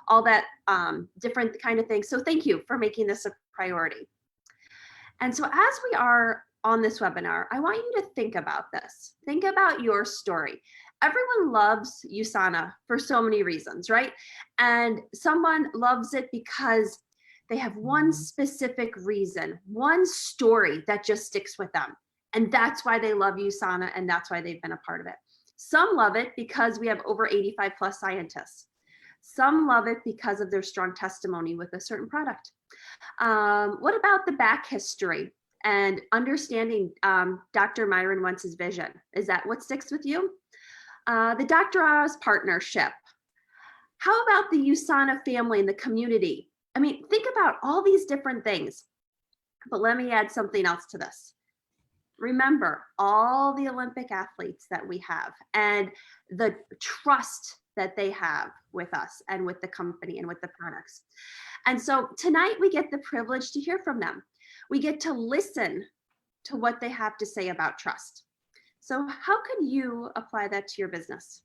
all that different kind of things. So thank you for making this a priority. And so as we are on this webinar, I want you to think about this. Think about your story. Everyone loves USANA for so many reasons, right? And someone loves it because they have one specific reason, one story that just sticks with them. And that's why they love USANA, and that's why they've been a part of it. Some love it because we have over 85 plus scientists. Some love it because of their strong testimony with a certain product. What about the back history and understanding Dr. Myron Wentz's vision? Is that what sticks with you? The Dr. Oz partnership. How about the USANA family and the community? I mean, think about all these different things. But let me add something else to this. Remember all the Olympic athletes that we have and the trust that they have with us and with the company and with the products. And so tonight we get the privilege to hear from them. We get to listen to what they have to say about trust. So how could you apply that to your business?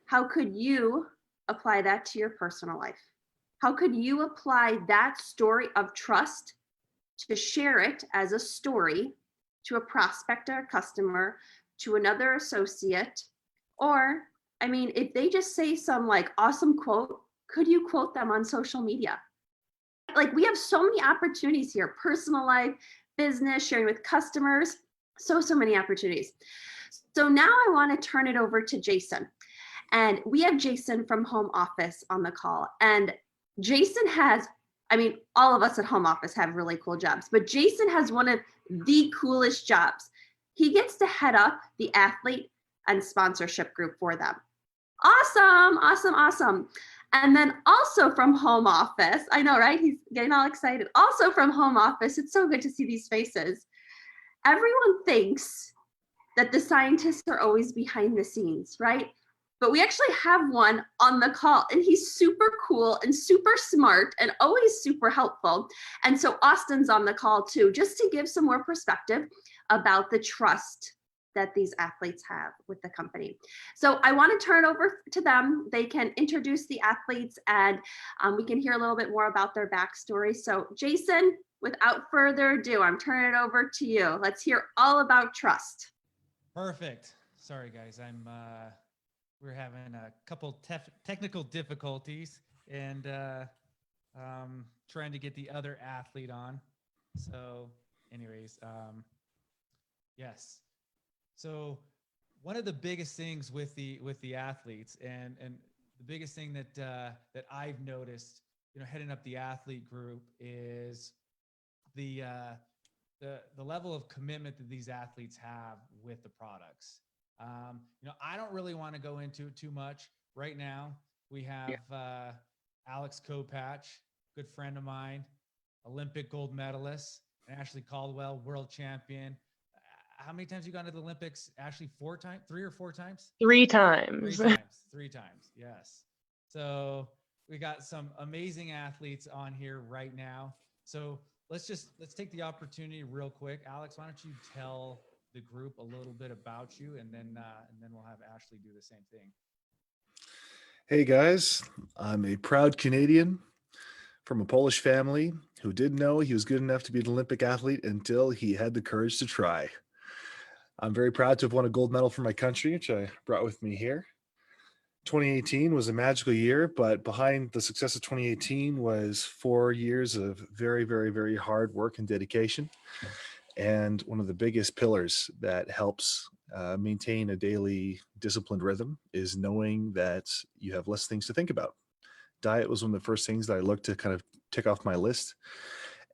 How could you apply that to your personal life? How could you apply that story of trust to share it as a story to a prospect or a customer, to another associate? Or, I mean, if they just say some like awesome quote, could you quote them on social media? Like, we have so many opportunities here, personal life, business, sharing with customers, so many opportunities. So now I want to turn it over to Jason. And we have Jason from home office on the call. And Jason has, I mean, all of us at home office have really cool jobs, but Jason has one of the coolest jobs. He gets to head up the athlete and sponsorship group for them. Awesome, awesome, awesome. And then also from home office, I know, right? He's getting all excited. Also from home office, it's so good to see these faces. Everyone thinks that the scientists are always behind the scenes, right? But we actually have one on the call, and he's super cool and super smart and always super helpful. And so Austin's on the call too, just to give some more perspective about the trust that these athletes have with the company. So I want to turn over to them. They can introduce the athletes, and we can hear a little bit more about their backstory. So Jason, without further ado, I'm turning it over to you. Let's hear all about trust. Perfect. Sorry guys, we're having a couple technical difficulties and trying to get the other athlete on. So anyways, yes. So one of the biggest things with the athletes and the biggest thing that I've noticed, heading up the athlete group is the level of commitment that these athletes have with the products. I don't really want to go into it too much right now. We have Alex Kopach, good friend of mine, Olympic gold medalist, and Ashley Caldwell, world champion. How many times you gone to the Olympics, Ashley? 4 times, 3 or 4 times? 3 times. 3 times. Yes. So we got some amazing athletes on here right now. So let's take the opportunity real quick. Alex, why don't you tell the group a little bit about you, and then we'll have Ashley do the same thing. Hey guys, I'm a proud Canadian from a Polish family who didn't know he was good enough to be an Olympic athlete until he had the courage to try. I'm very proud to have won a gold medal for my country, which I brought with me here. 2018 was a magical year, but behind the success of 2018 was 4 years of very, very, very hard work and dedication. And one of the biggest pillars that helps maintain a daily disciplined rhythm is knowing that you have less things to think about. Diet was one of the first things that I looked to kind of tick off my list.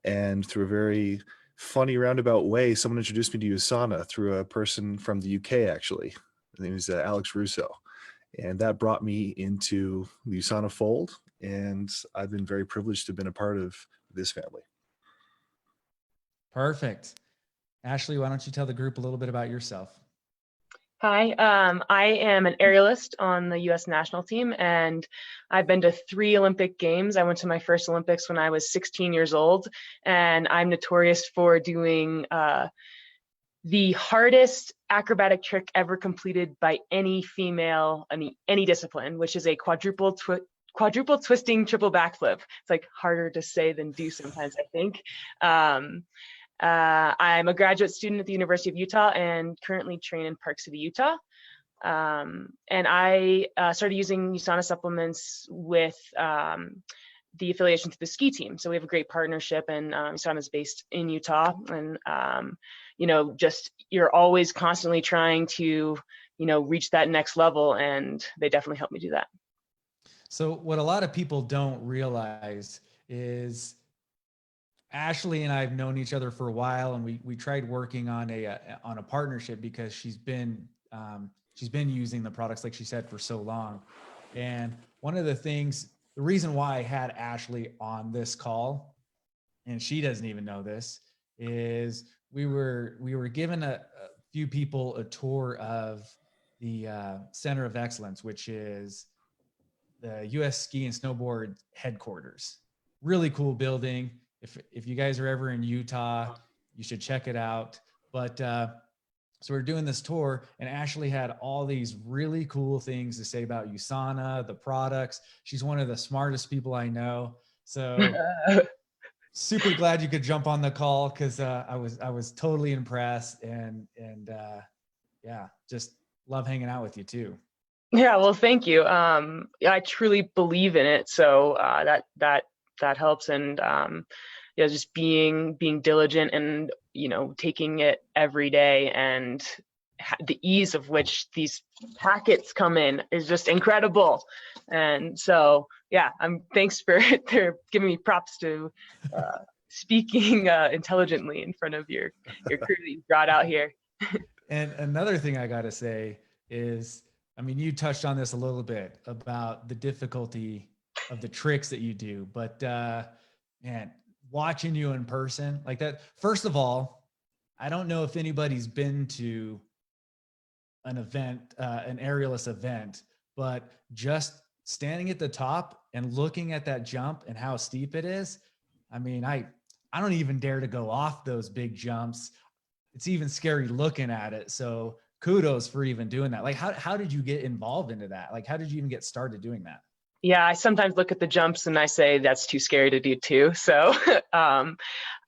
And through a very funny roundabout way, someone introduced me to USANA through a person from the UK, actually. His name is Alex Russo. And that brought me into the USANA fold. And I've been very privileged to have been a part of this family. Perfect. Ashley, why don't you tell the group a little bit about yourself? Hi, I am an aerialist on the U.S. national team, and I've been to 3 Olympic Games. I went to my first Olympics when I was 16 years old, and I'm notorious for doing the hardest acrobatic trick ever completed by any female, any discipline, which is a quadruple quadruple twisting triple backflip. It's like harder to say than do sometimes, I think. I'm a graduate student at the University of Utah and currently train in Park City, Utah. And I started using USANA supplements with the affiliation to the ski team. So we have a great partnership, and USANA is based in Utah. And, you know, just you're always constantly trying to, you know, reach that next level, and they definitely helped me do that. So what a lot of people don't realize is Ashley and I have known each other for a while, and we tried working on a partnership because she's been using the products, like she said, for so long. And one of the things, the reason why I had Ashley on this call, and she doesn't even know this, is we were given a few people a tour of the Center of Excellence, which is the US Ski and Snowboard headquarters. Really cool building. If you guys are ever in Utah, you should check it out. But so we're doing this tour, and Ashley had all these really cool things to say about USANA, the products. She's one of the smartest people I know. So super glad you could jump on the call, because I was totally impressed, and yeah, just love hanging out with you too. Yeah, well, thank you. I truly believe in it, so that helps. And yeah, just being diligent and, you know, taking it every day, and the ease of which these packets come in is just incredible. And so yeah, thanks for giving me props to speaking intelligently in front of your crew that you brought out here. And another thing I got to say is, I mean, you touched on this a little bit about the difficulty of the tricks that you do, but man, watching you in person like that, first of all, I don't know if anybody's been to an event, an aerialist event, but just standing at the top and looking at that jump and how steep it is. I mean, I don't even dare to go off those big jumps. It's even scary looking at it. So kudos for even doing that. Like, how did you get involved into that? Like, how did you even get started doing that? Yeah, I sometimes look at the jumps and I say that's too scary to do too. So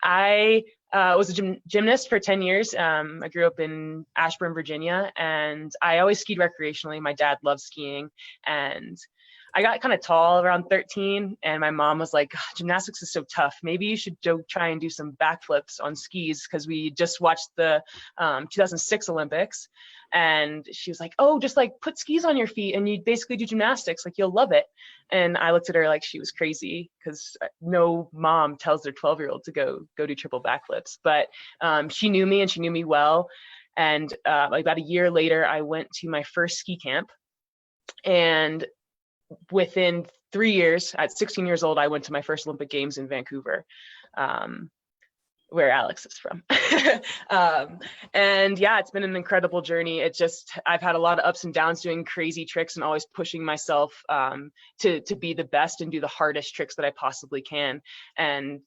I was a gymnast for 10 years. I grew up in Ashburn, Virginia, and I always skied recreationally. My dad loved skiing, and I got kind of tall around 13, and my mom was like, gymnastics is so tough. Maybe you should go try and do some backflips on skis, because we just watched the 2006 Olympics. And she was like, oh, just like put skis on your feet and you basically do gymnastics, like you'll love it. And I looked at her like she was crazy, because no mom tells their 12-year-old to go do triple backflips. But she knew me, and she knew me well. And like about a year later, I went to my first ski camp, and within 3 years, at 16 years old, I went to my first Olympic Games in Vancouver, where Alex is from. And yeah, it's been an incredible journey. I've had a lot of ups and downs doing crazy tricks and always pushing myself to be the best and do the hardest tricks that I possibly can. And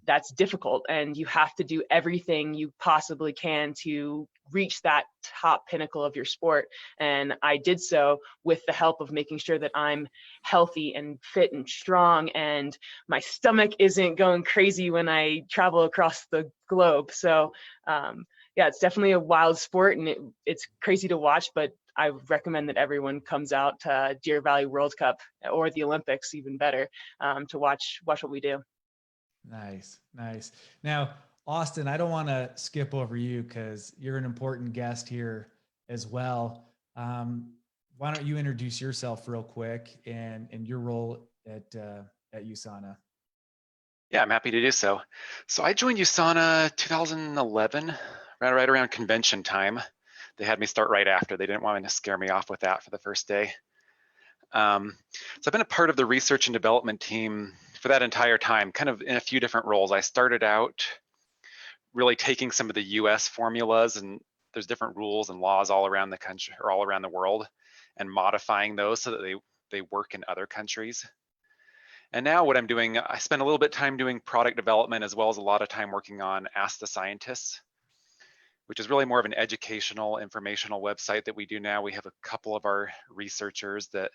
that's difficult, and you have to do everything you possibly can to reach that top pinnacle of your sport. And I did so with the help of making sure that I'm healthy and fit and strong, and my stomach isn't going crazy when I travel across the globe. So yeah, it's definitely a wild sport, and it's crazy to watch, but I recommend that everyone comes out to Deer Valley World Cup, or the Olympics, even better, to watch what we do. Nice. Now, Austin, I don't want to skip over you, because you're an important guest here as well. Why don't you introduce yourself real quick and your role at USANA? Yeah, I'm happy to do so. So I joined USANA 2011, right around convention time. They had me start right after. They didn't want to scare me off with that for the first day. So I've been a part of the research and development team for that entire time, kind of in a few different roles. I started out really taking some of the US formulas, and there's different rules and laws all around the country, or all around the world, and modifying those so that they work in other countries. And now what I'm doing, I spend a little bit of time doing product development, as well as a lot of time working on Ask the Scientists, which is really more of an educational, informational website that we do now. We have a couple of our researchers that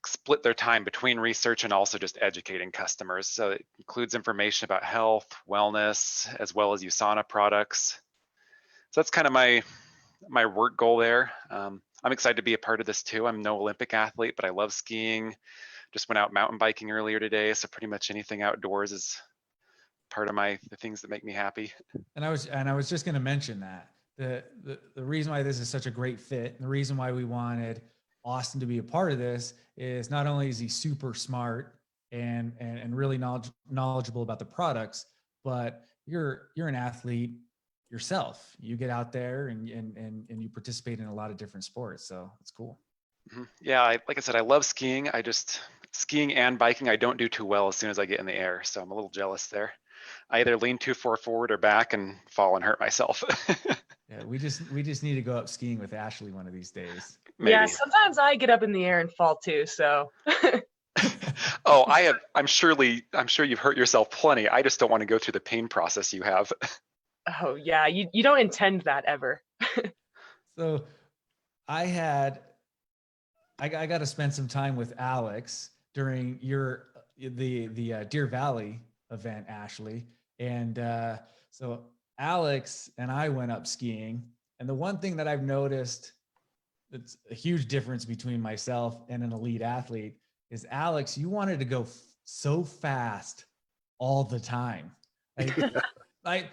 split their time between research and also just educating customers. So it includes information about health, wellness, as well as USANA products. So that's kind of my work goal there. I'm excited to be a part of this too. I'm no Olympic athlete, but I love skiing. Just went out mountain biking earlier today, so pretty much anything outdoors is part of the things that make me happy. And I was just going to mention that the reason why this is such a great fit, and the reason why we wanted Austin to be a part of this, is not only is he super smart and really knowledgeable about the products, but you're an athlete yourself. You get out there and you participate in a lot of different sports, so it's cool. Yeah, like I said, I love skiing. Skiing and biking, I don't do too well as soon as I get in the air, so I'm a little jealous there. I either lean too far forward or back and fall and hurt myself. Yeah, we just need to go up skiing with Ashley one of these days. Maybe. Yeah, sometimes I get up in the air and fall too. So. Oh, I'm sure you've hurt yourself plenty. I just don't want to go through the pain process you have. Oh yeah, you don't intend that ever. So I got to spend some time with Alex during the Deer Valley event, Ashley. And so Alex and I went up skiing. And the one thing that I've noticed that's a huge difference between myself and an elite athlete is, Alex, you wanted to go so fast all the time. I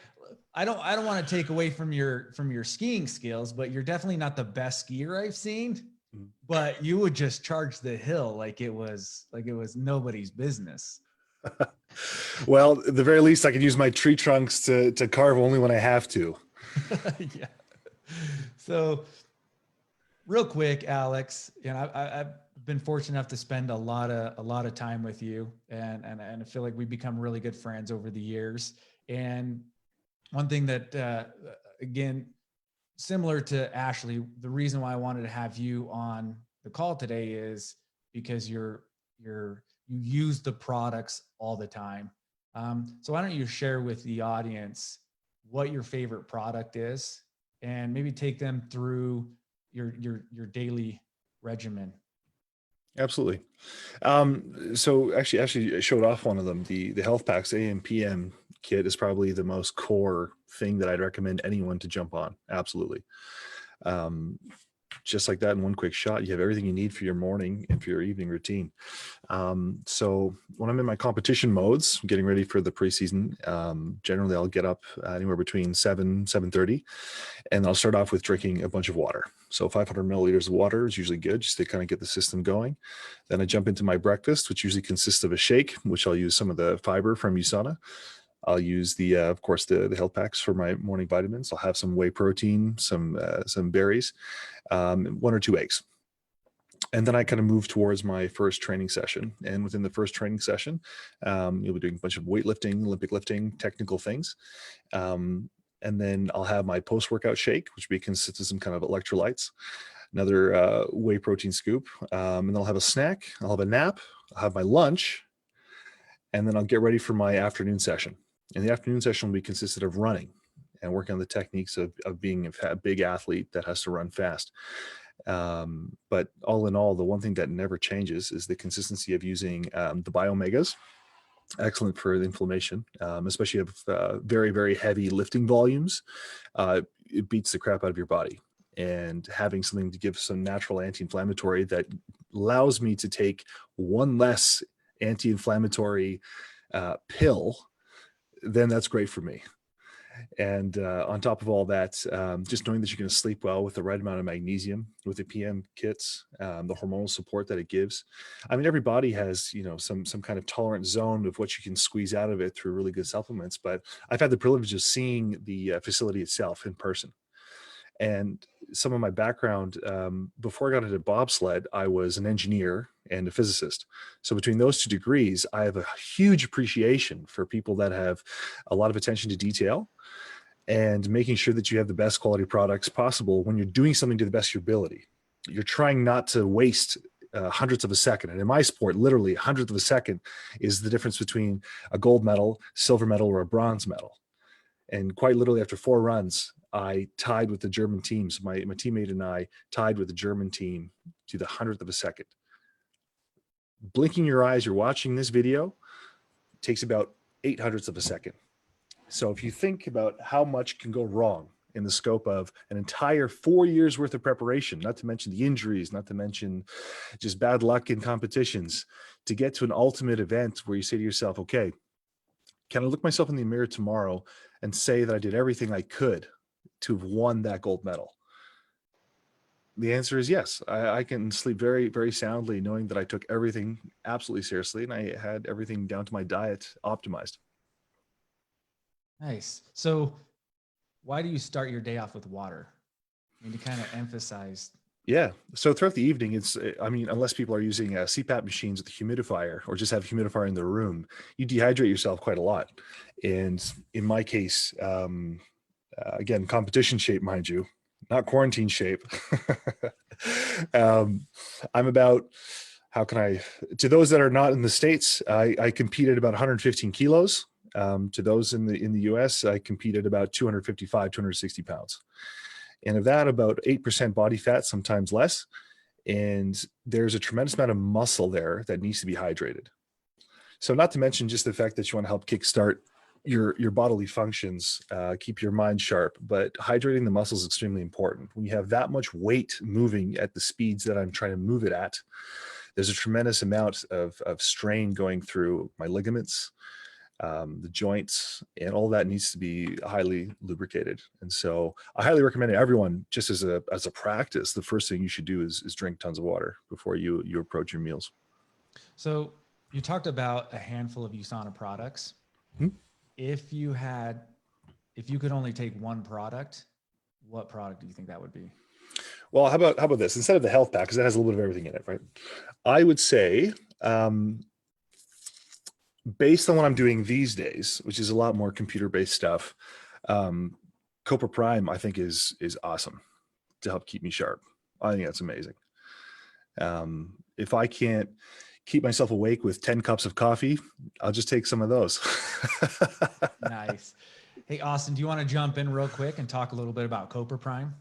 don't want to take away from your skiing skills, but you're definitely not the best skier I've seen. But you would just charge the hill like it was nobody's business. Well, at the very least, I can use my tree trunks to carve only when I have to. Yeah. So, real quick, Alex, I've been fortunate enough to spend a lot of time with you, and I feel like we've become really good friends over the years. And one thing that, again, similar to Ashley, the reason why I wanted to have you on the call today is because you use the products all the time. So why don't you share with the audience what your favorite product is, and maybe take them through your daily regimen. Absolutely. So actually I showed off one of them. The Health Packs AM PM kit is probably the most core thing that I'd recommend anyone to jump on. Absolutely. Just like that, in one quick shot, you have everything you need for your morning and for your evening routine. So when I'm in my competition modes, getting ready for the preseason, generally I'll get up anywhere between 7:30, and I'll start off with drinking a bunch of water. So 500 milliliters of water is usually good, just to kind of get the system going. Then I jump into my breakfast, which usually consists of a shake, which I'll use some of the fiber from USANA. I'll use of course, the health packs for my morning vitamins. I'll have some whey protein, some berries, 1 or 2 eggs. And then I kind of move towards my first training session. And within the first training session, you'll be doing a bunch of weightlifting, Olympic lifting, technical things. And then I'll have my post-workout shake, which consists of some kind of electrolytes, another whey protein scoop, and then I'll have a snack, I'll have a nap, I'll have my lunch, and then I'll get ready for my afternoon session. And the afternoon session will be consisted of running and working on the techniques of being a big athlete that has to run fast. But all in all, the one thing that never changes is the consistency of using the Biomegas. Excellent for the inflammation, especially if very, very heavy lifting volumes. It beats the crap out of your body. And having something to give some natural anti-inflammatory that allows me to take one less anti-inflammatory pill, then that's great for me. And on top of all that, just knowing that you're going to sleep well with the right amount of magnesium with the PM kits, the hormonal support that it gives. I mean, every body has, some kind of tolerant zone of what you can squeeze out of it through really good supplements. But I've had the privilege of seeing the facility itself in person. And some of my background, before I got into bobsled, I was an engineer and a physicist. So between those 2 degrees, I have a huge appreciation for people that have a lot of attention to detail and making sure that you have the best quality products possible when you're doing something to the best of your ability. You're trying not to waste hundredths of a second. And in my sport, literally a hundredth of a second is the difference between a gold medal, silver medal, or a bronze medal. And quite literally after 4 runs, I tied with the German teams. My teammate and I tied with the German team to the hundredth of a second. blinking your eyes, you're watching this video, takes about 0.08 of a second. So if you think about how much can go wrong in the scope of an entire 4 years worth of preparation, not to mention the injuries, not to mention just bad luck in competitions, to get to an ultimate event where you say to yourself, okay, can I look myself in the mirror tomorrow and say that I did everything I could to have won that gold medal? The answer is yes. I can sleep very, very soundly knowing that I took everything absolutely seriously and I had everything down to my diet optimized. Nice. So why do you start your day off with water? I mean, to kind of emphasize. Yeah. So throughout the evening, unless people are using CPAP machines with a humidifier or just have a humidifier in their room, you dehydrate yourself quite a lot. And in my case, again, competition shape, mind you, not quarantine shape. I'm about, to those that are not in the States, I competed about 115 kilos. To those in the US, I competed about 255, 260 pounds. And of that, about 8% body fat, sometimes less. And there's a tremendous amount of muscle there that needs to be hydrated. So not to mention just the fact that you want to help kickstart your bodily functions, keep your mind sharp, but hydrating the muscles is extremely important. When you have that much weight moving at the speeds that I'm trying to move it at, there's a tremendous amount of strain going through my ligaments, the joints, and all that needs to be highly lubricated. And so I highly recommend everyone, just as a practice, the first thing you should do is drink tons of water before you approach your meals. So you talked about a handful of USANA products. Hmm? If you could only take one product, what product do you think that would be? Well, how about this? Instead of the health pack, because that has a little bit of everything in it, right? I would say, based on what I'm doing these days, which is a lot more computer-based stuff, Copra Prime, I think is awesome to help keep me sharp. I think that's amazing. If I can't keep myself awake with 10 cups of coffee, I'll just take some of those. Nice. Hey, Austin, do you want to jump in real quick and talk a little bit about Copra Prime?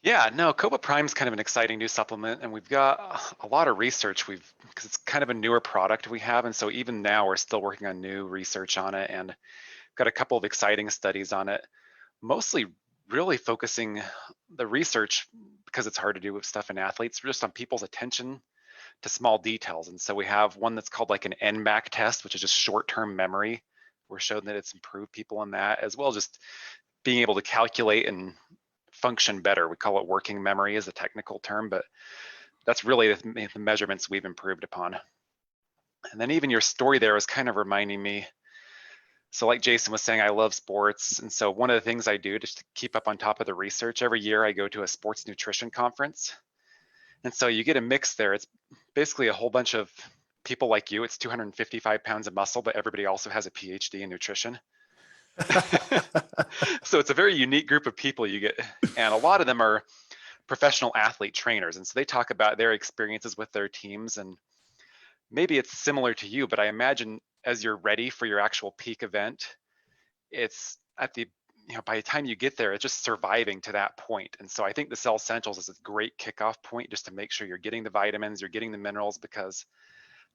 Yeah, no, Cobra Prime is kind of an exciting new supplement, and we've got a lot of research. Because it's kind of a newer product we have, and so even now we're still working on new research on it, and got a couple of exciting studies on it. Mostly, really focusing the research, because it's hard to do with stuff in athletes, just on people's attention to small details. And so we have one that's called like an NMAC test, which is just short-term memory. We're showing that it's improved people in that, as well as just being able to calculate and function better. We call it working memory as a technical term, but that's really the measurements we've improved upon. And then even your story there was kind of reminding me. So like Jason was saying, I love sports. And so one of the things I do just to keep up on top of the research, every year I go to a sports nutrition conference. And so you get a mix there. It's basically a whole bunch of people like you. It's 255 pounds of muscle, but everybody also has a PhD in nutrition. So it's a very unique group of people you get, and a lot of them are professional athlete trainers, and so they talk about their experiences with their teams. And maybe it's similar to you, but I imagine as you're ready for your actual peak event, it's at the by the time you get there, it's just surviving to that point. And so I think the Cell Essentials is a great kickoff point just to make sure you're getting the vitamins, you're getting the minerals, because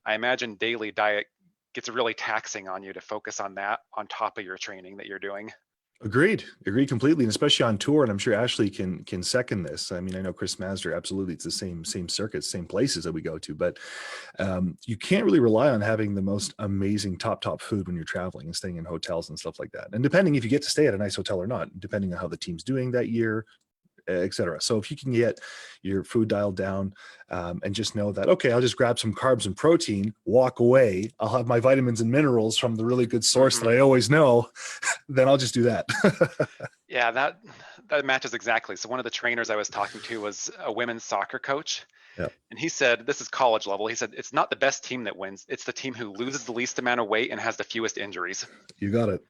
I imagine daily diet gets really taxing on you to focus on that on top of your training that you're doing. Agreed completely, and especially on tour. And I'm sure Ashley can second this. I mean, I know Chris Mazder, absolutely, it's the same circuits, same places that we go to, but you can't really rely on having the most amazing top food when you're traveling and staying in hotels and stuff like that. And depending if you get to stay at a nice hotel or not, depending on how the team's doing that year, etc. So if you can get your food dialed down, and just know that, okay, I'll just grab some carbs and protein, walk away, I'll have my vitamins and minerals from the really good source that I always know, then I'll just do that. Yeah, that matches exactly. So one of the trainers I was talking to was a women's soccer coach. Yep. And he said, this is college level. He said, it's not the best team that wins. It's the team who loses the least amount of weight and has the fewest injuries. You got it.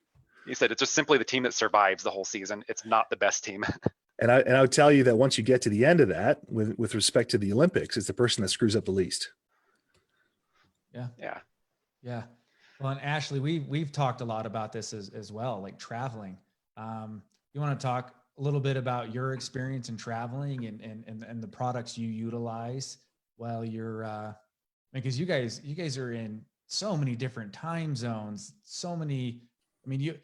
He said, it's just simply the team that survives the whole season. It's not the best team. And I would tell you that once you get to the end of that, with respect to the Olympics, it's the person that screws up the least. Yeah. Well, and Ashley, we've talked a lot about this as well, like traveling. You want to talk a little bit about your experience in traveling and the products you utilize while you're Because you guys are in so many different time zones, so many. I mean,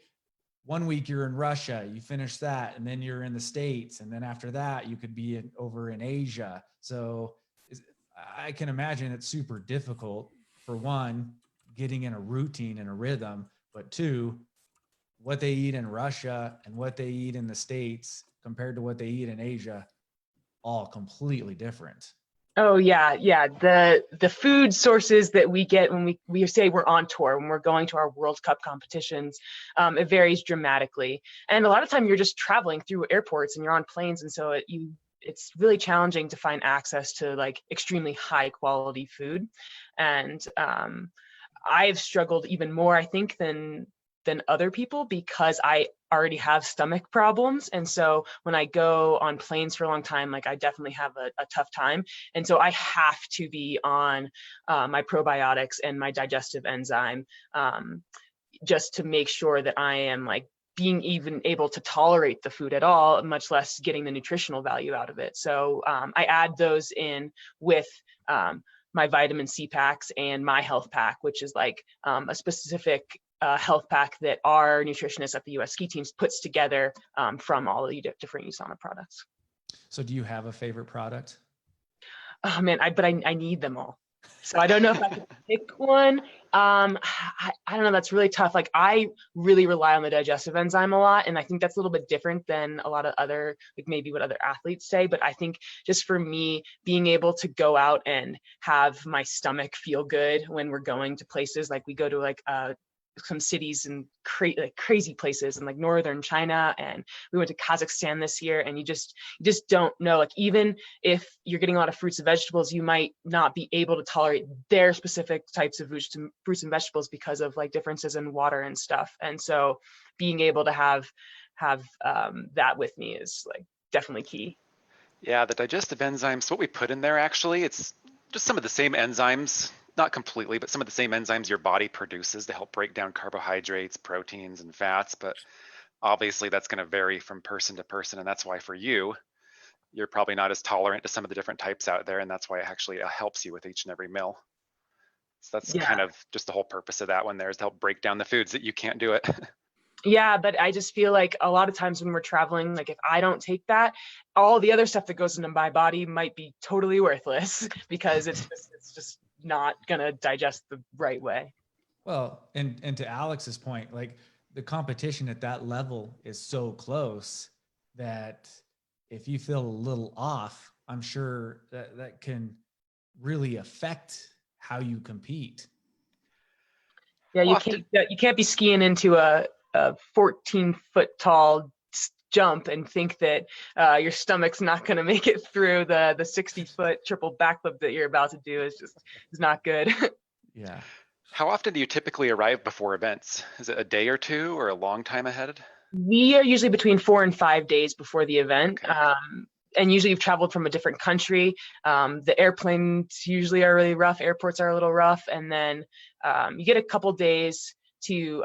one week you're in Russia, you finish that, and then you're in the States, and then after that you could be over in Asia. So I can imagine it's super difficult for one, getting in a routine and a rhythm, but two, what they eat in Russia and what they eat in the States compared to what they eat in Asia, all completely different. Oh yeah, yeah. The food sources that we get when we say we're on tour, when we're going to our World Cup competitions, it varies dramatically. And a lot of time you're just traveling through airports and you're on planes, and so it's really challenging to find access to like extremely high quality food. And I've struggled even more, I think, than other people because I already have stomach problems. And so when I go on planes for a long time, like I definitely have a tough time. And so I have to be on my probiotics and my digestive enzyme just to make sure that I am like being even able to tolerate the food at all, much less getting the nutritional value out of it. So I add those in with my vitamin C packs and my health pack, which is like a specific health pack that our nutritionist at the US ski teams puts together from all the different USANA products. So do you have a favorite product? Oh man, I need them all. So I don't know if I could pick one. I don't know. That's really tough. Like I really rely on the digestive enzyme a lot. And I think that's a little bit different than a lot of other, like maybe what other athletes say. But I think just for me, being able to go out and have my stomach feel good when we're going to places, like we go to like some cities and like crazy places in like northern China, and we went to Kazakhstan this year, and you just don't know, like even if you're getting a lot of fruits and vegetables, you might not be able to tolerate their specific types of fruits and vegetables because of like differences in water and stuff. And so being able to have that with me is like definitely key. Yeah, the digestive enzymes, what we put in there actually, it's just some of the same enzymes, not completely, but some of the same enzymes your body produces to help break down carbohydrates, proteins, and fats. But obviously that's going to vary from person to person. And that's why for you, you're probably not as tolerant to some of the different types out there. And that's why it actually helps you with each and every meal. So that's Yeah. kind of just the whole purpose of that one there, is to help break down the foods that you can't do it. Yeah, but I just feel like a lot of times when we're traveling, like if I don't take that, all the other stuff that goes into my body might be totally worthless because it's just not gonna digest the right way. Well, and to Alex's point, like the competition at that level is so close that if you feel a little off, I'm sure that can really affect how you compete. Yeah, Often, you can't be skiing into a 14-foot tall jump and think that your stomach's not going to make it through the 60-foot triple backflip that you're about to do. Is not good. Yeah. how often do you typically arrive before events? Is it a day or two or a long time ahead? We are usually between 4 and 5 days before the event. Okay. And usually you've traveled from a different country. The airplanes usually are really rough. Airports are a little rough. And then you get a couple days to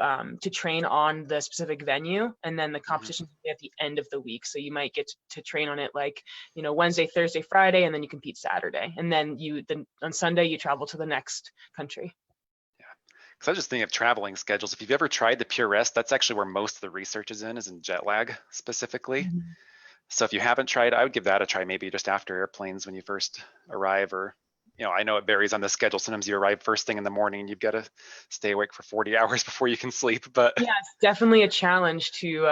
train on the specific venue. And then the competition at the end of the week. So you might get to train on it like, Wednesday, Thursday, Friday, and then you compete Saturday. And then on Sunday, you travel to the next country. Because I was just thinking of traveling schedules. If you've ever tried the Pure Rest, that's actually where most of the research is in jet lag specifically. Mm-hmm. So if you haven't tried, I would give that a try, maybe just after airplanes when you first arrive, or, I know it varies on the schedule. Sometimes you arrive first thing in the morning and you've got to stay awake for 40 hours before you can sleep. But Yeah, it's definitely a challenge to.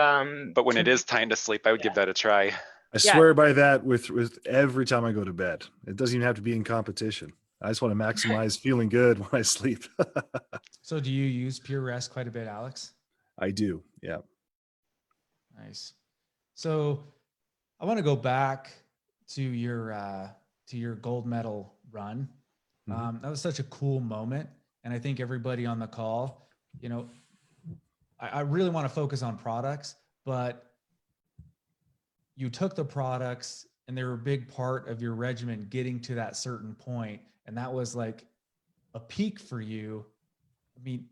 but when it is time to sleep, I would give that a try. I swear by that with every time I go to bed. It doesn't even have to be in competition. I just want to maximize feeling good when I sleep. So do you use Pure Rest quite a bit, Alex? I do. Yeah. Nice. So I want to go back to your gold medal run. That was such a cool moment, and I think everybody on the call, I really want to focus on products, but you took the products, and they were a big part of your regimen getting to that certain point, and that was like a peak for you. I mean,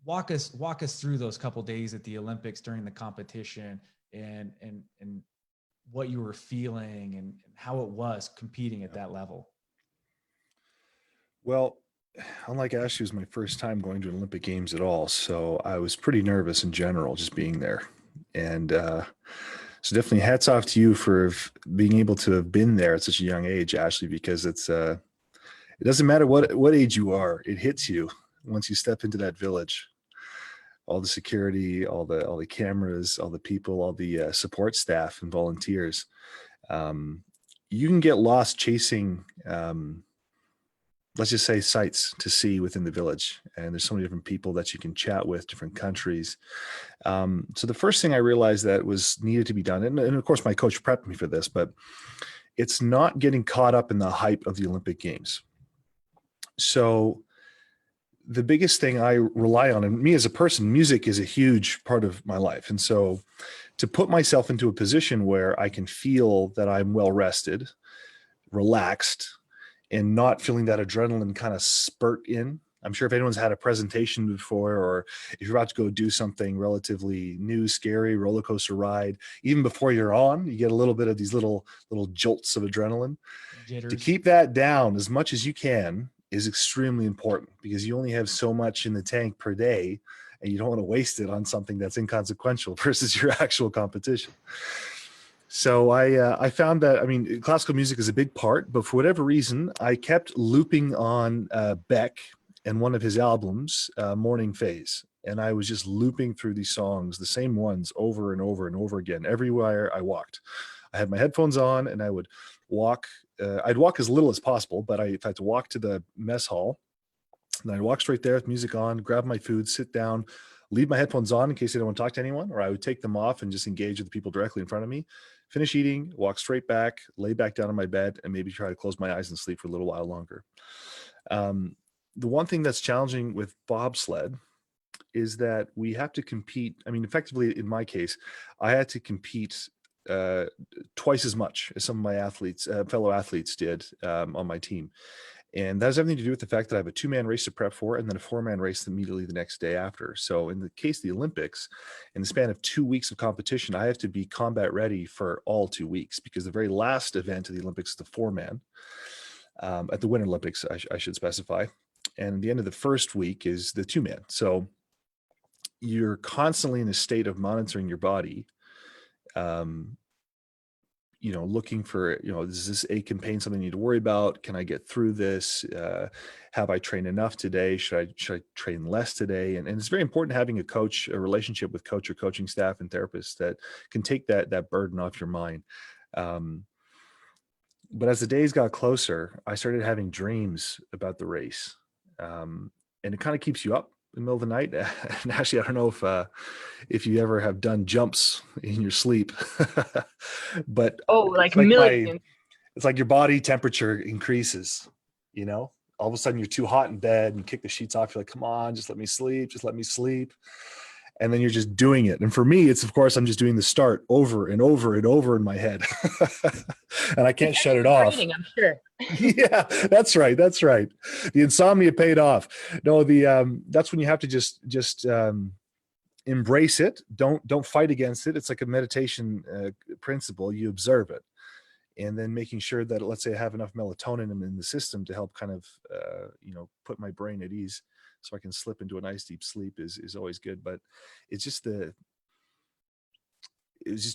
walk us through those couple days at the Olympics during the competition, and what you were feeling and how it was competing at that level. Well, unlike Ashley, it was my first time going to an Olympic Games at all. So I was pretty nervous in general, just being there. And so definitely hats off to you for being able to have been there at such a young age, Ashley, because it doesn't matter what age you are, it hits you once you step into that village. All the security, all the cameras, all the people, all the support staff and volunteers. Um, you can get lost chasing, let's just say, sights to see within the village. And there's so many different people that you can chat with, different countries. So the first thing I realized that was needed to be done, and of course my coach prepped me for this, but it's not getting caught up in the hype of the Olympic Games. So the biggest thing I rely on, and me as a person, music is a huge part of my life. And so to put myself into a position where I can feel that I'm well rested, relaxed, and not feeling that adrenaline kind of spurt in. I'm sure if anyone's had a presentation before, or if you're about to go do something relatively new, scary, roller coaster ride, even before you're on, you get a little bit of these little jolts of adrenaline. Jitters. To keep that down as much as you can is extremely important, because you only have so much in the tank per day, and you don't want to waste it on something that's inconsequential versus your actual competition. So I found that, I mean, classical music is a big part, but for whatever reason, I kept looping on Beck and one of his albums, Morning Phase. And I was just looping through these songs, the same ones over and over and over again, everywhere I walked. I had my headphones on and I would walk. I'd walk as little as possible, but if I had to walk to the mess hall, and I'd walk straight there with music on, grab my food, sit down, leave my headphones on in case I don't want to talk to anyone, or I would take them off and just engage with the people directly in front of me, finish eating, walk straight back, lay back down on my bed, and maybe try to close my eyes and sleep for a little while longer. The one thing that's challenging with bobsled is that we have to compete. I mean, effectively, in my case, I had to compete twice as much as some of my fellow athletes did on my team. And that has everything to do with the fact that I have a 2-man race to prep for, and then a 4-man race immediately the next day after. So in the case of the Olympics, in the span of 2 weeks of competition, I have to be combat ready for all 2 weeks, because the very last event of the Olympics is the 4-man, at the Winter Olympics, I should specify. And the end of the first week is the 2-man. So you're constantly in a state of monitoring your body, looking for, is this ache and pain something I need to worry about? Can I get through this? Have I trained enough today? Should I train less today? And it's very important having a relationship with coach or coaching staff and therapists that can take that burden off your mind. But as the days got closer, I started having dreams about the race. And it kind of keeps you up in the middle of the night. And actually, I don't know if you ever have done jumps in your sleep, but like millions. It's like your body temperature increases, all of a sudden you're too hot in bed and you kick the sheets off. You're like, come on, just let me sleep. Just let me sleep. And then you're just doing it. And for me, it's, of course, I'm just doing the start over and over and over in my head. And I can't shut it off. I'm sure. Yeah, that's right. That's right. The insomnia paid off. No, that's when you have to just embrace it. Don't fight against it. It's like a meditation principle. You observe it. And then making sure that, let's say, I have enough melatonin in the system to help kind of, put my brain at ease so I can slip into a nice deep sleep is always good. But it's just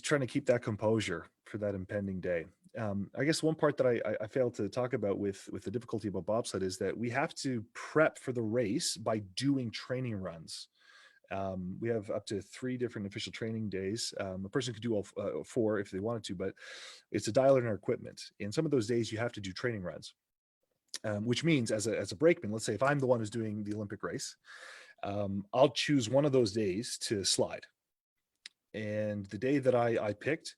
trying to keep that composure for that impending day. I guess one part that I failed to talk about with the difficulty about bobsled is that we have to prep for the race by doing training runs. We have up to 3 different official training days. A person could do all 4 if they wanted to, but it's a dial in our equipment. And some of those days you have to do training runs, which means as a brakeman, let's say if I'm the one who's doing the Olympic race, I'll choose one of those days to slide. And the day that I picked,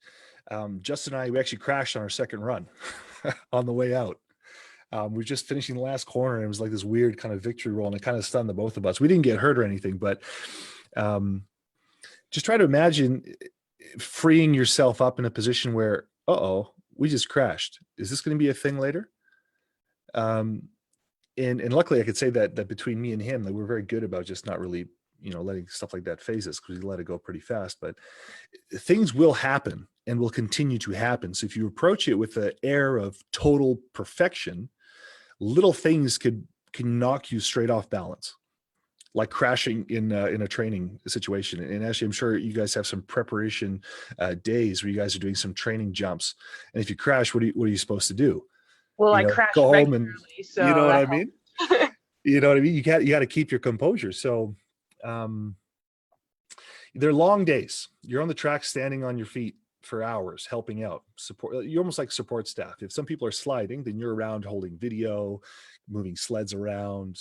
Justin and I, we actually crashed on our second run on the way out. We were just finishing the last corner, and it was like this weird kind of victory roll, and it kind of stunned the both of us. We didn't get hurt or anything, but just try to imagine freeing yourself up in a position where, we just crashed. Is this going to be a thing later? And luckily I could say that between me and him, that we're very good about just not really, letting stuff like that phase us, because we let it go pretty fast. But things will happen and will continue to happen. So if you approach it with an air of total perfection, little things could can knock you straight off balance, like crashing in a training situation. And actually, I'm sure you guys have some preparation days where you guys are doing some training jumps. And if you crash, what are you supposed to do? Well, I You know, crash go home and regularly, you know so what that I mean? helps. You know what I mean? You got to keep your composure. So they're long days. You're on the track standing on your feet for hours, helping out, support. You're almost like support staff. If some people are sliding, then you're around holding video, moving sleds around,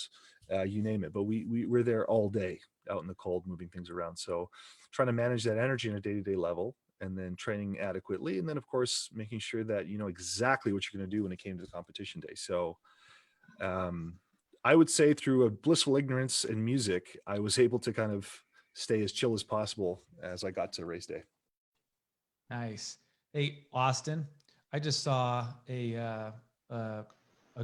you name it. But we're there all day out in the cold, moving things around. So trying to manage that energy on a day-to-day level, and then training adequately. And then of course, making sure that you know exactly what you're going to do when it came to the competition day. So I would say through a blissful ignorance in music, I was able to kind of stay as chill as possible as I got to race day. Nice. Hey, Austin, I just saw a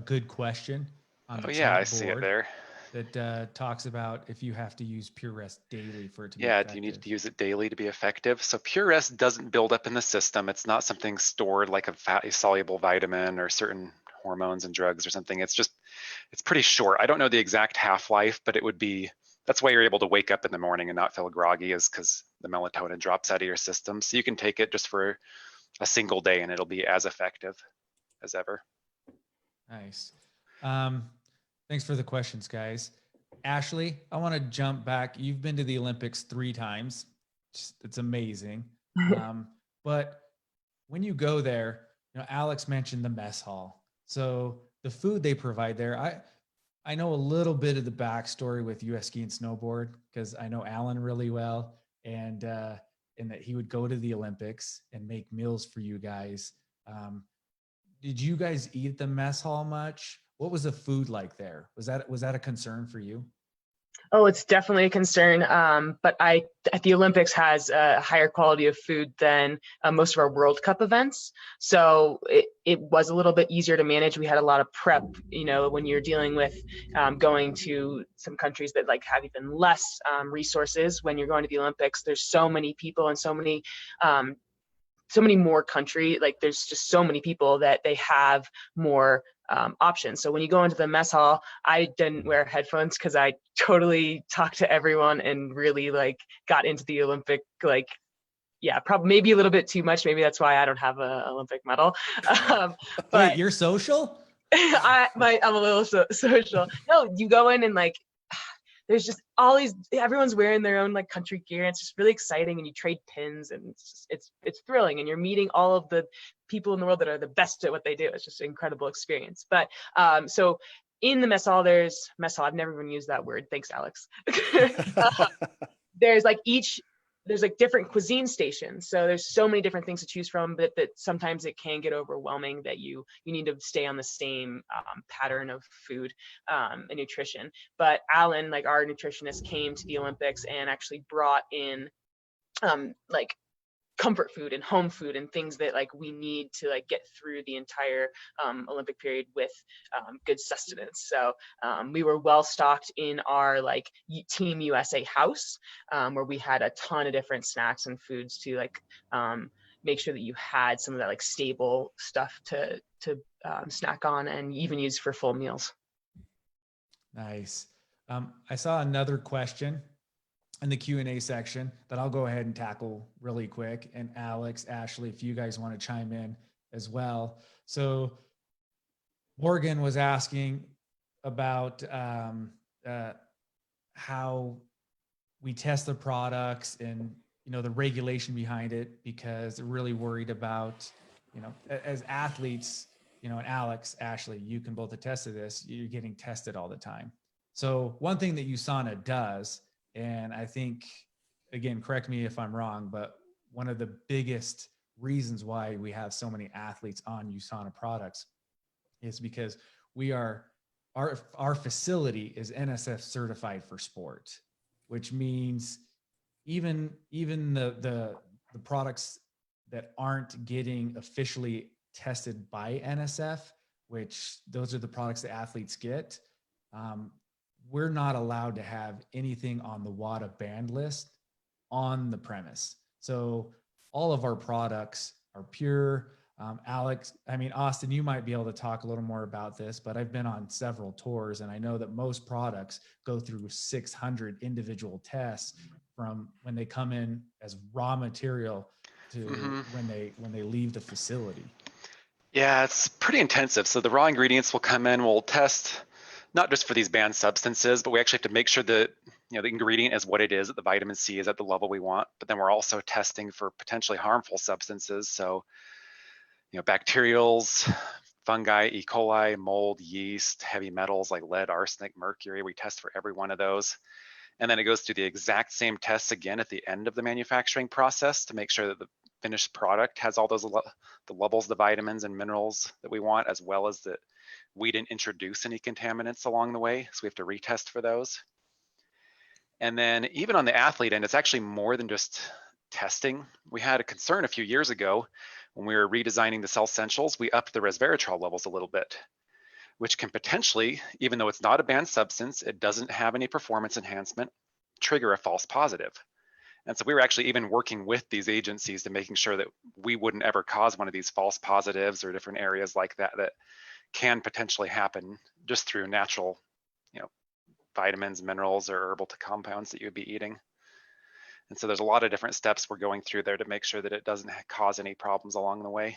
good question on the Oh yeah, I chat see it board there. that talks about if you have to use Pure Rest daily for it to be Yeah, do you need effective. to use it daily to be effective? So Pure Rest doesn't build up in the system. It's not something stored like a soluble vitamin or certain hormones and drugs or something. It's pretty short. I don't know the exact half-life, but that's why you're able to wake up in the morning and not feel groggy, is because the melatonin drops out of your system. So you can take it just for a single day and it'll be as effective as ever. Nice. Thanks for the questions, guys. Ashley, I want to jump back. You've been to the Olympics 3 times. It's amazing. But when you go there, you know, Alex mentioned the mess hall. So the food they provide there, I know a little bit of the backstory with US Ski and Snowboard because I know Alan really well, and that he would go to the Olympics and make meals for you guys. Did you guys eat at the mess hall much? What was the food like there? Was that a concern for you? Oh, it's definitely a concern. But the Olympics has a higher quality of food than most of our World Cup events. So it was a little bit easier to manage. We had a lot of prep, you know, when you're dealing with going to some countries that like have even less resources. When you're going to the Olympics, there's so many people and so many more country, like there's just so many people that they have more options. So when you go into the mess hall, I didn't wear headphones because I totally talked to everyone and really like got into the Olympic, like, yeah, probably maybe a little bit too much. Maybe that's why I don't have an Olympic medal. But Wait, you're social? I'm a little social. No, you go in and like, there's just everyone's wearing their own like country gear, and it's just really exciting, and you trade pins, and it's thrilling, and you're meeting all of the people in the world that are the best at what they do. It's just an incredible experience. But so in the mess hall, I've never even used that word, thanks Alex. There's like different cuisine stations, so there's so many different things to choose from that sometimes it can get overwhelming, that you need to stay on the same pattern of food and nutrition. But Alan, like our nutritionist, came to the Olympics and actually brought in like comfort food and home food and things that like we need to like get through the entire Olympic period with good sustenance. So we were well stocked in our like Team USA house, where we had a ton of different snacks and foods to like make sure that you had some of that like stable stuff to snack on and even use for full meals. Nice. I saw another question in the Q&A section that I'll go ahead and tackle really quick. And Alex, Ashley, if you guys want to chime in as well. So Morgan was asking about how we test the products and, you know, the regulation behind it, because they're really worried about, you know, as athletes, you know, and Alex, Ashley, you can both attest to this, you're getting tested all the time. So one thing that USANA does, and I think, again, correct me if I'm wrong, but one of the biggest reasons why we have so many athletes on USANA products is because our facility is NSF certified for sport, which means even the products that aren't getting officially tested by NSF, which those are the products that athletes get, we're not allowed to have anything on the WADA banned list on the premise. So all of our products are pure. Alex, I mean, Austin, you might be able to talk a little more about this, but I've been on several tours and I know that most products go through 600 individual tests from when they come in as raw material to Hmm. when they leave the facility. Yeah, it's pretty intensive. So the raw ingredients will come in, we'll test not just for these banned substances, but we actually have to make sure that the ingredient is what it is, that the vitamin C is at the level we want. But then we're also testing for potentially harmful substances. So bacterials, fungi, E. coli, mold, yeast, heavy metals like lead, arsenic, mercury. We test for every one of those. And then it goes through the exact same tests again at the end of the manufacturing process to make sure that the finished product has all the levels of the vitamins and minerals that we want, as well as that we didn't introduce any contaminants along the way. So we have to retest for those. And then even on the athlete end, it's actually more than just testing. We had a concern a few years ago when we were redesigning the Cell Essentials, we upped the resveratrol levels a little bit, which can potentially, even though it's not a banned substance, it doesn't have any performance enhancement, trigger a false positive. And so we were actually even working with these agencies to making sure that we wouldn't ever cause one of these false positives or different areas like that that can potentially happen just through natural, vitamins, minerals, or herbal compounds that you'd be eating. And so there's a lot of different steps we're going through there to make sure that it doesn't cause any problems along the way.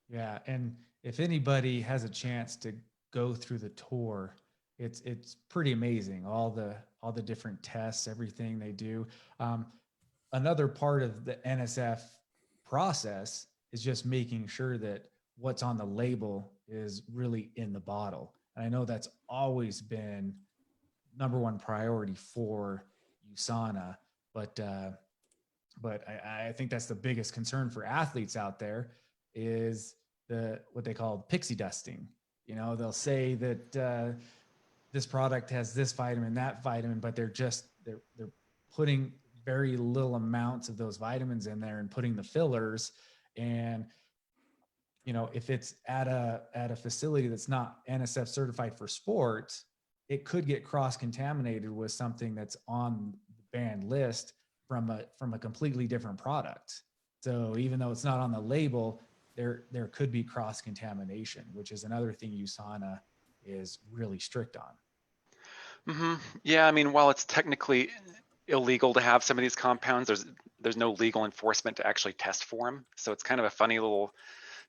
Yeah, and if anybody has a chance to go through the tour, it's pretty amazing. All the different tests, everything they do. Another part of the NSF process is just making sure that what's on the label is really in the bottle. And I know that's always been number one priority for USANA, but I think that's the biggest concern for athletes out there is what they call pixie dusting. They'll say that this product has this vitamin, that vitamin, but they're putting very little amounts of those vitamins in there and putting the fillers. And if it's at a facility that's not NSF certified for sport, it could get cross contaminated with something that's on the banned list from a completely different product. So even though it's not on the label, there could be cross contamination, which is another thing USANA is really strict on. Yeah, I mean, while it's technically illegal to have some of these compounds, there's no legal enforcement to actually test for them. So it's kind of a funny little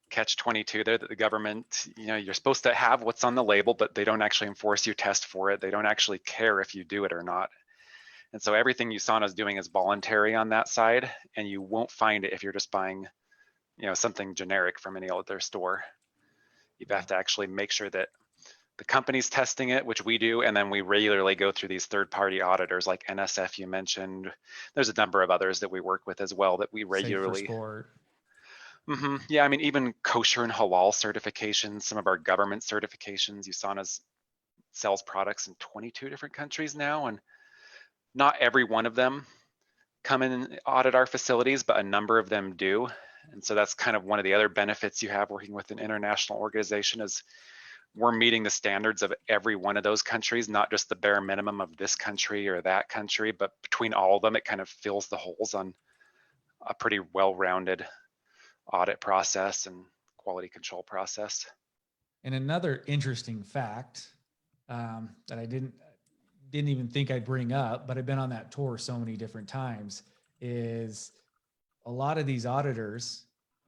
catch-22 there that the government, you're supposed to have what's on the label, but they don't actually enforce you test for it. They don't actually care if you do it or not. And so everything USANA is doing is voluntary on that side, and you won't find it if you're just buying, something generic from any other store. You have to actually make sure that the company's testing it, which we do, and then we regularly go through these third-party auditors like NSF you mentioned. There's a number of others that we work with as well that we regularly. Safe for sport. Yeah, I mean, even kosher and halal certifications, some of our government certifications, USANA sells products in 22 different countries now, and not every one of them come in and audit our facilities, but a number of them do. And so that's kind of one of the other benefits you have working with an international organization is we're meeting the standards of every one of those countries, not just the bare minimum of this country or that country, but between all of them, it kind of fills the holes on a pretty well-rounded audit process and quality control process. And another interesting fact that I didn't even think I'd bring up, but I've been on that tour so many different times, is a lot of these auditors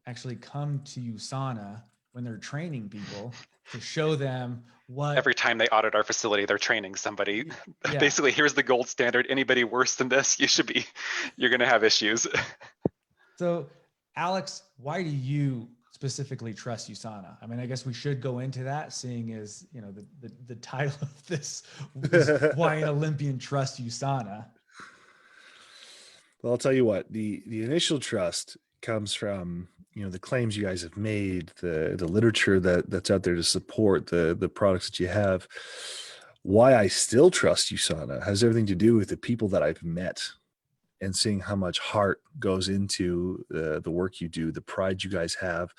actually come to USANA when they're training people to show them what. Every time they audit our facility, they're training somebody. Yeah. Basically, here's the gold standard. Anybody worse than this, you're going to have issues. So, Alex, why do you specifically trust USANA? I mean, I guess we should go into that, seeing as the title of this was why an Olympian trusts USANA. Well, I'll tell you what, the initial trust comes from the claims you guys have made, the literature that's out there to support the products that you have. Why I still trust USANA has everything to do with the people that I've met and seeing how much heart goes into the work you do, the pride you guys have,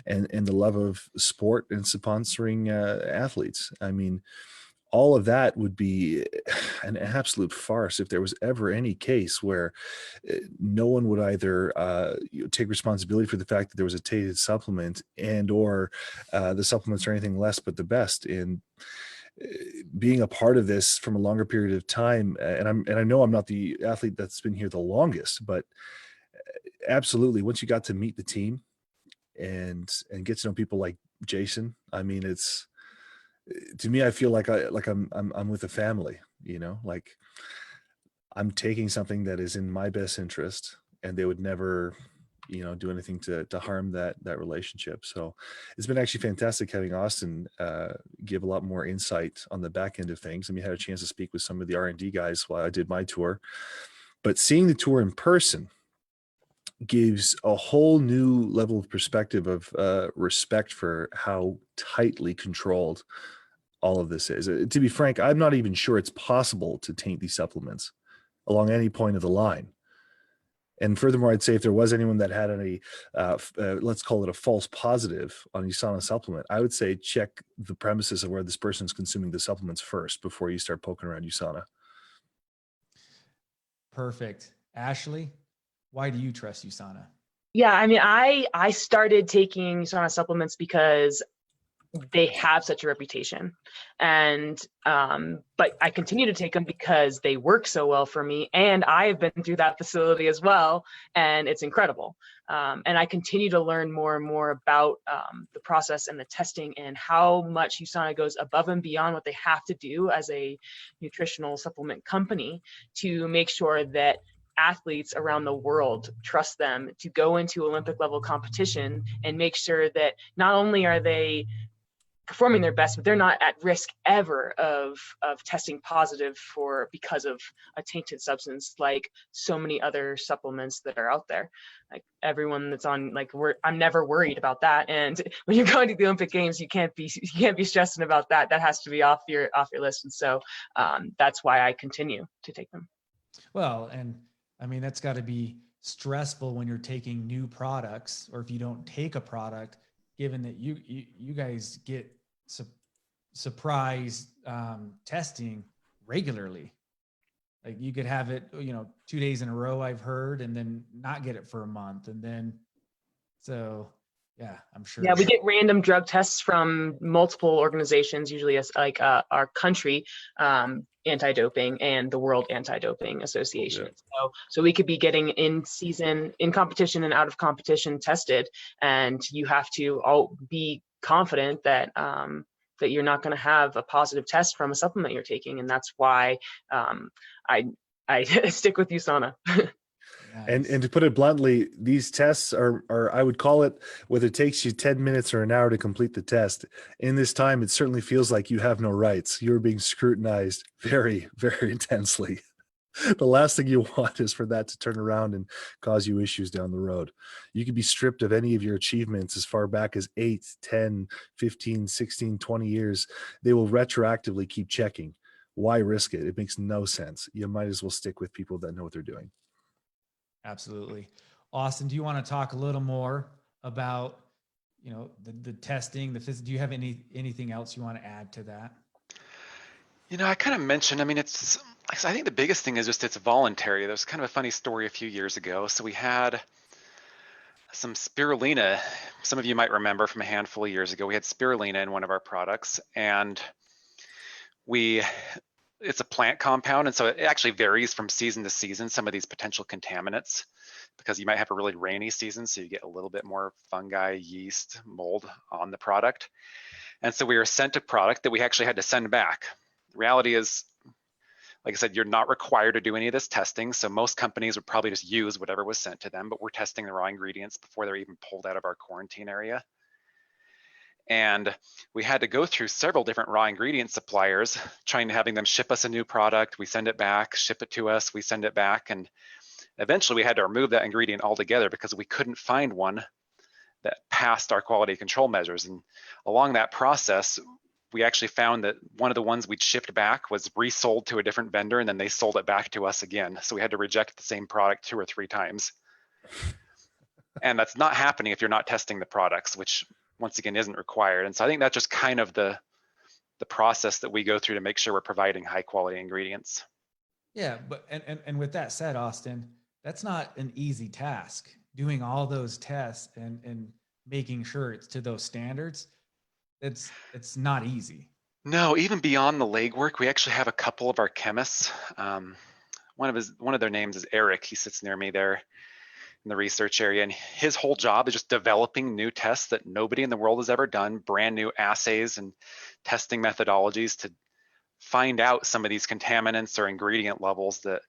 and the love of sport and sponsoring athletes. I mean, all of that would be an absolute farce if there was ever any case where no one would either take responsibility for the fact that there was a tainted supplement and or the supplements are anything less but the best. And being a part of this from a longer period of time, and I know I'm not the athlete that's been here the longest, but absolutely, once you got to meet the team and get to know people like Jason, I mean, it's, to me, I feel like I'm with a family, like I'm taking something that is in my best interest, and they would never, do anything to harm that relationship. So it's been actually fantastic having Austin give a lot more insight on the back end of things. I mean, I had a chance to speak with some of the R&D guys while I did my tour, but seeing the tour in person gives a whole new level of perspective of respect for how tightly controlled all of this is. To be frank, I'm not even sure it's possible to taint these supplements along any point of the line. And furthermore, I'd say if there was anyone that had any, let's call it a false positive on USANA supplement, I would say check the premises of where this person is consuming the supplements first before you start poking around USANA. Perfect. Ashley, why do you trust USANA? Yeah, I mean, I started taking USANA supplements because they have such a reputation, and but I continue to take them because they work so well for me, and I've been through that facility as well, and it's incredible. And I continue to learn more and more about the process and the testing and how much USANA goes above and beyond what they have to do as a nutritional supplement company to make sure that athletes around the world trust them to go into Olympic level competition and make sure that not only are they performing their best, but they're not at risk ever of testing positive because of a tainted substance, like so many other supplements that are out there. Like everyone that's on, like, I'm never worried about that. And when you're going to the Olympic Games, you can't be stressing about that. That has to be off your list. And so that's why I continue to take them. Well, and I mean, that's got to be stressful when you're taking new products, or if you don't take a product, given that you guys get surprise testing regularly. Like you could have it, 2 days in a row, I've heard, and then not get it for a month. And then, so yeah, I'm sure. Yeah, we get random drug tests from multiple organizations, usually as like our country anti-doping and the World Anti-Doping Association. Yeah. So we could be getting in competition and out of competition tested, and you have to all be confident that that you're not going to have a positive test from a supplement you're taking, and that's why I stick with USANA. Nice. And to put it bluntly, these tests are I would call it, whether it takes you 10 minutes or an hour to complete the test, in this time, it certainly feels like you have no rights. You're being scrutinized very, very intensely. The last thing you want is for that to turn around and cause you issues down the road. You could be stripped of any of your achievements as far back as 8, 10, 15, 16, 20 years. They will retroactively keep checking. Why risk it? It makes no sense. You might as well stick with people that know what they're doing. Absolutely. Austin, do you want to talk a little more about, the testing, the physics? Do you have anything else you want to add to that? I kind of mentioned, I think the biggest thing is just it's voluntary. There's kind of a funny story a few years ago. So we had some spirulina. Some of you might remember from a handful of years ago, we had spirulina in one of our products, and it's a plant compound, and so it actually varies from season to season, some of these potential contaminants, because you might have a really rainy season, so you get a little bit more fungi, yeast, mold on the product. And so we were sent a product that we actually had to send back. The reality is, like I said, you're not required to do any of this testing, so most companies would probably just use whatever was sent to them, but we're testing the raw ingredients before they're even pulled out of our quarantine area. And we had to go through several different raw ingredient suppliers, having them ship us a new product. We send it back, ship it to us, we send it back. And eventually we had to remove that ingredient altogether because we couldn't find one that passed our quality control measures. And along that process, we actually found that one of the ones we'd shipped back was resold to a different vendor, and then they sold it back to us again. So we had to reject the same product 2 or 3 times. And that's not happening if you're not testing the products, which once again isn't required. And so I think that's just kind of the the process that we go through to make sure we're providing high quality ingredients. Yeah, but and with that said, Austin, that's not an easy task. Doing all those tests and making sure it's to those standards, it's not easy. No, even beyond the legwork, we actually have a couple of our chemists. One of their names is Eric. He sits near me there in the research area, and his whole job is just developing new tests that nobody in the world has ever done, brand new assays and testing methodologies to find out some of these contaminants or ingredient levels that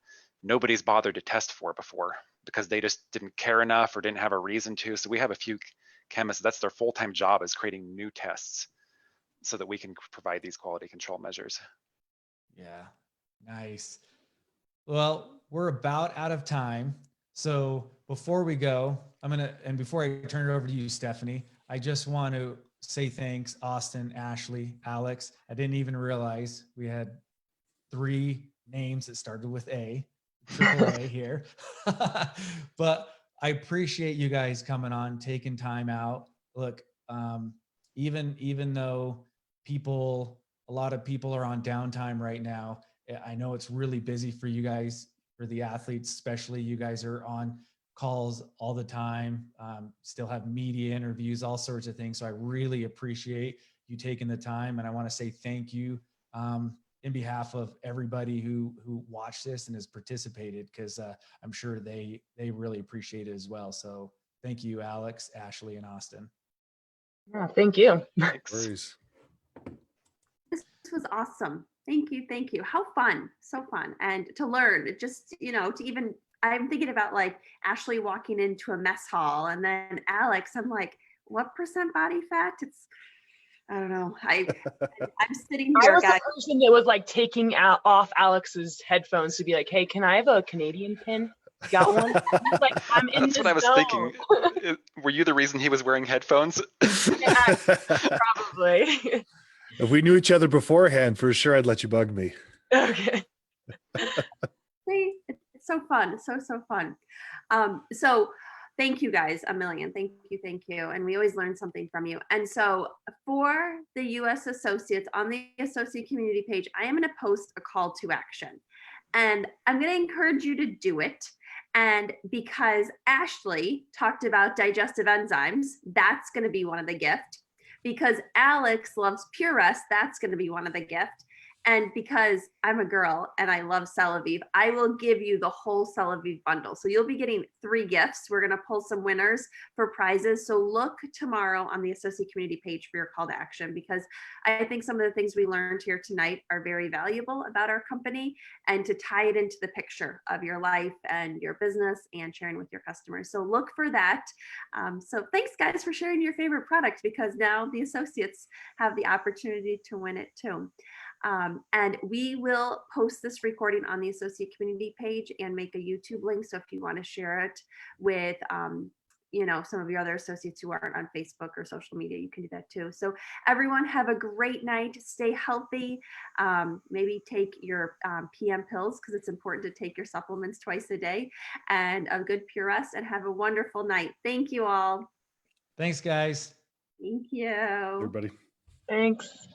nobody's bothered to test for before because they just didn't care enough or didn't have a reason to. So we have a few chemists, that's their full-time job, is creating new tests so that we can provide these quality control measures. Yeah, nice. Well, we're about out of time. So before we go, and before I turn it over to you, Stephanie, I just want to say thanks, Austin, Ashley, Alex. I didn't even realize we had 3 names that started with A, triple A here. But I appreciate you guys coming on, taking time out. Look, even though a lot of people are on downtime right now, I know it's really busy for you guys, for the athletes, especially. You guys are on calls all the time, still have media interviews, all sorts of things. So I really appreciate you taking the time. And I want to say thank you in behalf of everybody who watched this and has participated, because I'm sure they really appreciate it as well. So thank you, Alex, Ashley, and Austin. Yeah, thank you. Thanks. Worries. This was awesome. Thank you. Thank you. How fun. So fun. And to learn, just, to even, I'm thinking about like Ashley walking into a mess hall, and then Alex, I'm like, what % body fat? I don't know. I'm sitting I here, was guys. the person that was like taking off Alex's headphones to be like, "Hey, can I have a Canadian pin? You got one?" He's like, I'm in That's the what I was zone. thinking. Were you the reason he was wearing headphones? Yeah, probably. If we knew each other beforehand, for sure, I'd let you bug me. Okay. See, it's so fun. So fun. So thank you guys a million. Thank you. And we always learn something from you. And so for the US Associates on the Associate Community page, I am going to post a call to action. And I'm going to encourage you to do it. And because Ashley talked about digestive enzymes, that's going to be one of the gift. Because Alex loves Pure Rest, that's going to be one of the gift. And because I'm a girl and I love Celavive, I will give you the whole Celavive bundle. So you'll be getting 3 gifts. We're going to pull some winners for prizes. So look tomorrow on the Associate Community page for your call to action, because I think some of the things we learned here tonight are very valuable about our company, and to tie it into the picture of your life and your business and sharing with your customers. So look for that. So thanks guys for sharing your favorite product, because now the associates have the opportunity to win it too. And we will post this recording on the Associate Community page and make a YouTube link. So if you want to share it with, some of your other associates who aren't on Facebook or social media, you can do that too. So everyone have a great night. Stay healthy. Maybe take your PM pills, because it's important to take your supplements twice a day, and a good Pure Rest, and have a wonderful night. Thank you all. Thanks, guys. Thank you. Everybody. Thanks.